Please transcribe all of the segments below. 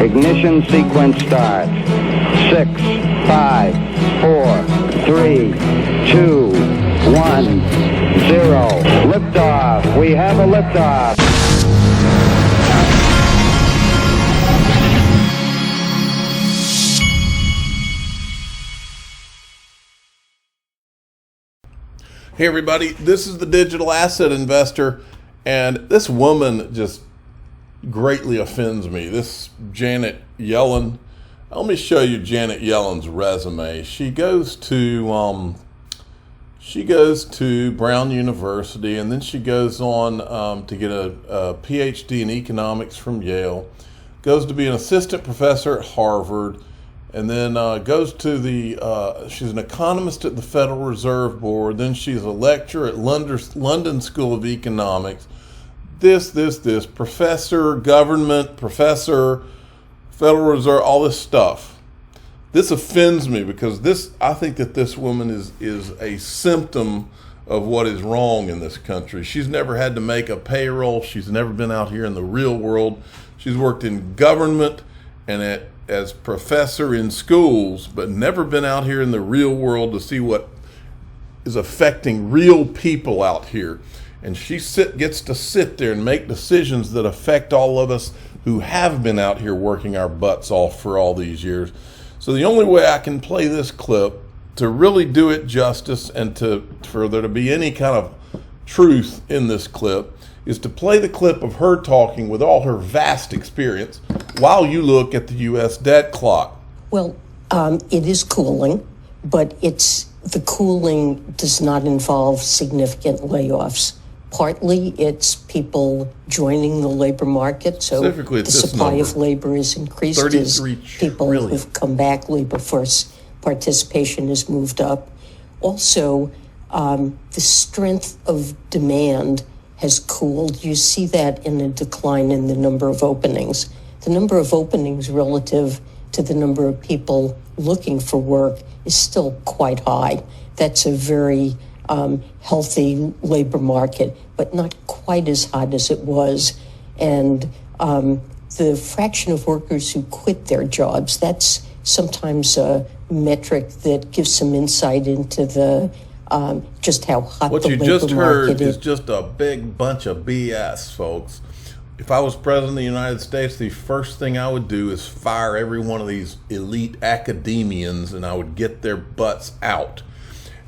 Ignition sequence starts. 6, 5, 4, 3, 2, 1, 0. Liftoff. We have a liftoff. Hey everybody, this is the Digital Asset Investor, and this woman just greatly offends me. This Janet Yellen. Let me show you Janet Yellen's resume. She goes to Brown University, and then she goes on to get a PhD in economics from Yale. Goes to be an assistant professor at Harvard. And then goes to she's an economist at the Federal Reserve Board. Then she's a lecturer at London School of Economics. This, professor, government, professor, Federal Reserve, all this stuff. This offends me because I think that this woman is a symptom of what is wrong in this country. She's never had to make a payroll. She's never been out here in the real world. She's worked in government and as professor in schools, but never been out here in the real world to see what is affecting real people out here. And she gets to sit there and make decisions that affect all of us who have been out here working our butts off for all these years. So the only way I can play this clip to really do it justice and for there to be any kind of truth in this clip is to play the clip of her talking with all her vast experience while you look at the U.S. debt clock. Well, it is cooling, but the cooling does not involve significant layoffs. Partly it's people joining the labor market, so the supply of labor is increased as people who've come back, labor force participation has moved up. Also, the strength of demand has cooled. You see that in a decline in the number of openings. The number of openings relative to the number of people looking for work is still quite high. That's a very healthy labor market, but not quite as hot as it was. And the fraction of workers who quit their jobs, that's sometimes a metric that gives some insight into the just how hot what the you labor just heard market is just a big bunch of BS, folks. If I was president of the United States, the first thing I would do is fire every one of these elite academians, and I would get their butts out.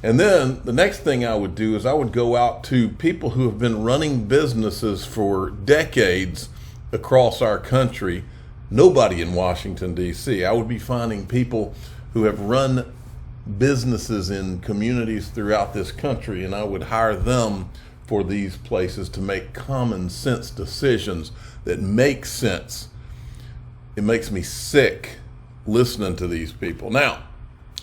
And then the next thing I would do is I would go out to people who have been running businesses for decades across our country. Nobody in Washington, D.C. I would be finding people who have run businesses in communities throughout this country, and I would hire them for these places to make common sense decisions that make sense. It makes me sick listening to these people. Now,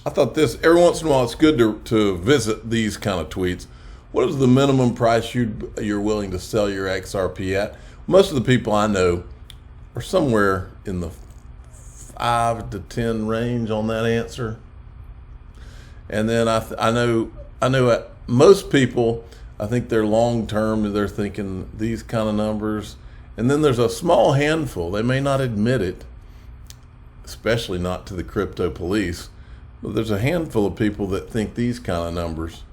I thought this, every once in a while it's good to visit these kind of tweets. What is the minimum price you're willing to sell your XRP at? Most of the people I know are somewhere in the 5 to 10 range on that answer. And then I know most people, I think they're long term, they're thinking these kind of numbers. And then there's a small handful, they may not admit it, especially not to the crypto police, but there's a handful of people that think these kind of numbers.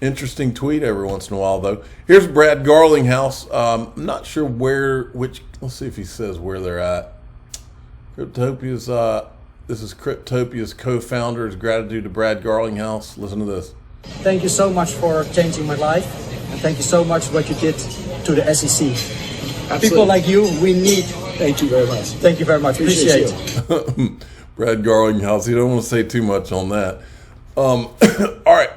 Interesting tweet every once in a while, though. Here's Brad Garlinghouse. I'm not sure let's see if he says where they're at. This is Cryptopia's co-founder's gratitude to Brad Garlinghouse. Listen to this. Thank you so much for changing my life, and thank you so much for what you did to the SEC. Absolutely. People like you, we need. Thank you very much. Thank you very much. Appreciate it. Brad Garlinghouse, you don't want to say too much on that. All right,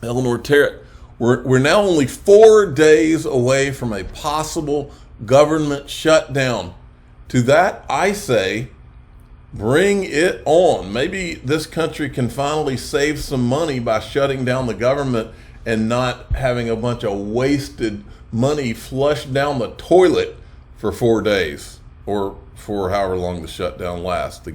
Eleanor Terrett. We're now only 4 days away from a possible government shutdown. To that, I say, bring it on. Maybe this country can finally save some money by shutting down the government and not having a bunch of wasted money flushed down the toilet for 4 days or for however long the shutdown lasts.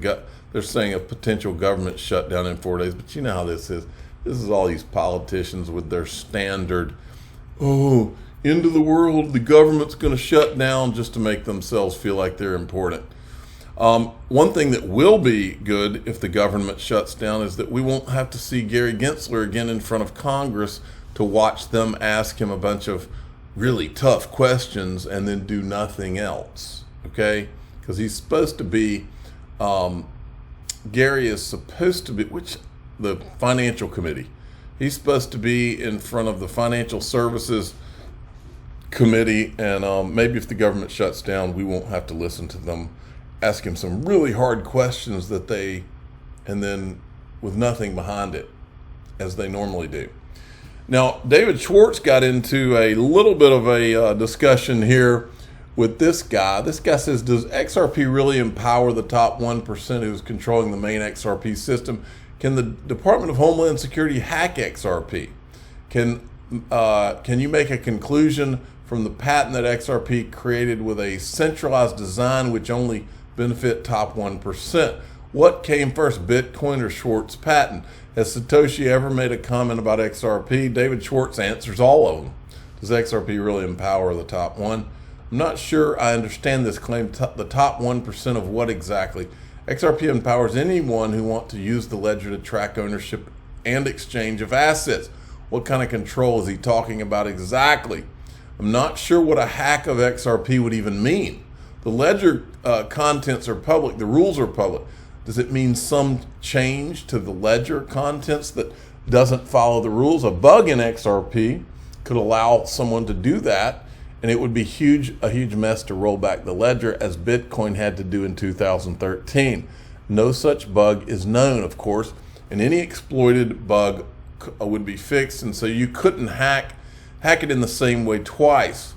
They're saying a potential government shutdown in 4 days, but you know how this is. This is all these politicians with their standard, end of the world, the government's going to shut down, just to make themselves feel like they're important. One thing that will be good if the government shuts down is that we won't have to see Gary Gensler again in front of Congress to watch them ask him a bunch of really tough questions and then do nothing else, okay? Because he's supposed to be, Gary is supposed to be, the financial committee, he's supposed to be in front of the financial services committee, and maybe if the government shuts down, we won't have to listen to them ask him some really hard questions and then with nothing behind it, as they normally do. Now, David Schwartz got into a little bit of a discussion here with this guy. This guy says, does XRP really empower the top 1% who's controlling the main XRP system? Can the Department of Homeland Security hack XRP? Can you make a conclusion from the patent that XRP created with a centralized design which only benefit top 1%? What came first, Bitcoin or Schwartz's patent? Has Satoshi ever made a comment about XRP? David Schwartz answers all of them. Does XRP really empower the top 1%? I'm not sure I understand this claim. The top 1% of what exactly? XRP empowers anyone who wants to use the ledger to track ownership and exchange of assets. What kind of control is he talking about exactly? I'm not sure what a hack of XRP would even mean. The ledger contents are public. The rules are public. Does it mean some change to the ledger contents that doesn't follow the rules? A bug in XRP could allow someone to do that, and it would be a huge mess to roll back the ledger, as Bitcoin had to do in 2013. No such bug is known, of course, and any exploited bug would be fixed, and so you couldn't hack it in the same way twice.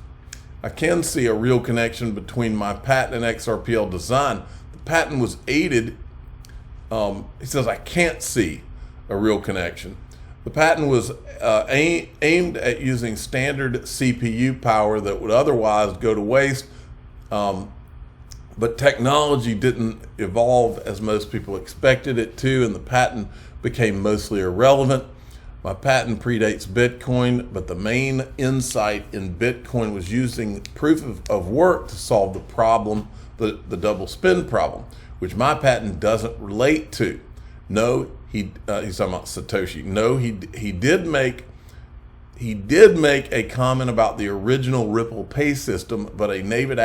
I can see a real connection between my patent and XRPL design. The patent was aided. He says, I can't see a real connection. The patent was aimed at using standard CPU power that would otherwise go to waste, but technology didn't evolve as most people expected it to, and the patent became mostly irrelevant. My patent predates Bitcoin, but the main insight in Bitcoin was using proof of work to solve the problem, the double spend problem, which my patent doesn't relate to. No, he's talking about Satoshi. No, he did make a comment about the original Ripple Pay system, but a native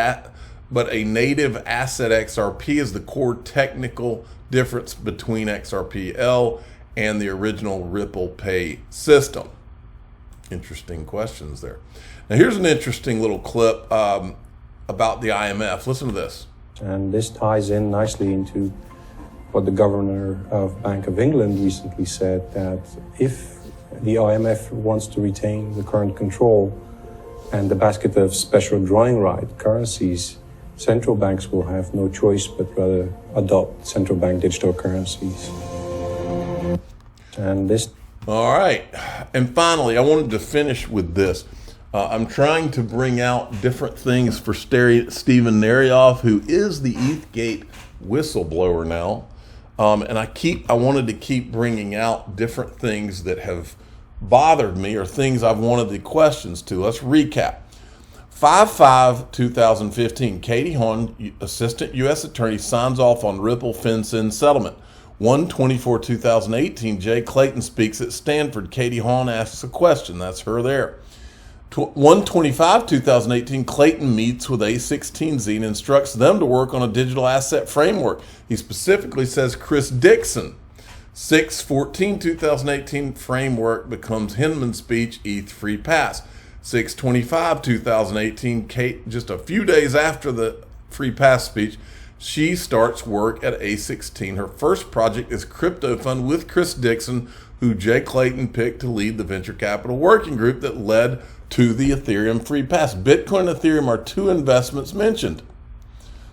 asset XRP is the core technical difference between XRPL and the original Ripple Pay system. Interesting questions there. Now here's an interesting little clip about the IMF. Listen to this. And this ties in nicely into what the governor of Bank of England recently said, that if the IMF wants to retain the current control and the basket of special drawing right currencies, central banks will have no choice but rather adopt central bank digital currencies. And this. All right. And finally, I wanted to finish with this. I'm trying to bring out different things for Stephen Narioff, who is the Eastgate Whistleblower now. And I wanted to keep bringing out different things that have bothered me or things I've wanted the questions to. Let's recap. 5/5/2015, Katie Horn, Assistant U.S. Attorney, signs off on Ripple FinCEN settlement. 1/24/2018, Jay Clayton speaks at Stanford. Katie Horn asks a question. That's her there. 1/25/2018, Clayton meets with A16Z and instructs them to work on a digital asset framework. He specifically says Chris Dixon. 6/14/2018, framework becomes Hinman's speech, ETH free pass. 6/25/2018, Kate, just a few days after the free pass speech, she starts work at A16. Her first project is Crypto Fund with Chris Dixon, who Jay Clayton picked to lead the venture capital working group that led to the Ethereum free pass. Bitcoin and Ethereum are two investments mentioned.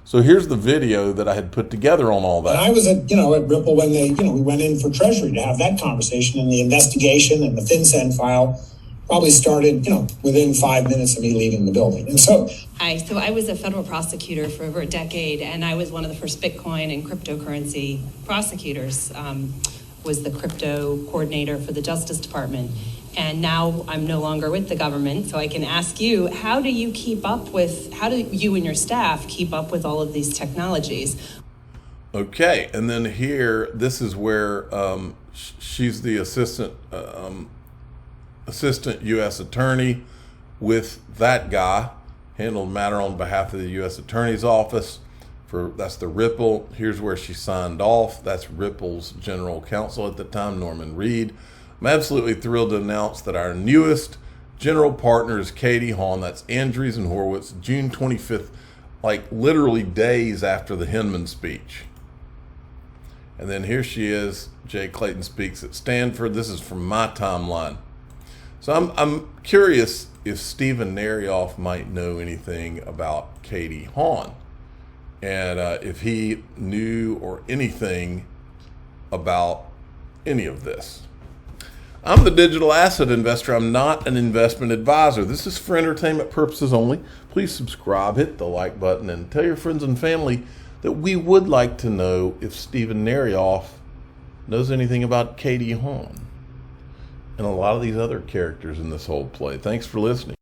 So here's the video that I had put together on all that. And I was at Ripple when we went in for Treasury to have that conversation, and the investigation and the FinCEN file probably started, within 5 minutes of me leaving the building. And so I was a federal prosecutor for over a decade, and I was one of the first Bitcoin and cryptocurrency prosecutors, was the crypto coordinator for the Justice Department. And now I'm no longer with the government, so I can ask you, how do you and your staff keep up with all of these technologies? Okay, and then here, this is where she's the assistant U.S. attorney with that guy, handled the matter on behalf of the U.S. Attorney's Office. That's the Ripple. Here's where she signed off. That's Ripple's general counsel at the time, Norman Reed. I'm absolutely thrilled to announce that our newest general partner is Katie Haun. That's Andreessen Horowitz, June 25th, like literally days after the Hinman speech. And then here she is, Jay Clayton speaks at Stanford. This is from my timeline. So I'm curious if Stephen Narioff might know anything about Katie Haun, and if he knew or anything about any of this. I'm the digital asset investor. I'm not an investment advisor. This is for entertainment purposes only. Please subscribe, hit the like button, and tell your friends and family that we would like to know if Stephen Narioff knows anything about Katie Haun and a lot of these other characters in this whole play. Thanks for listening.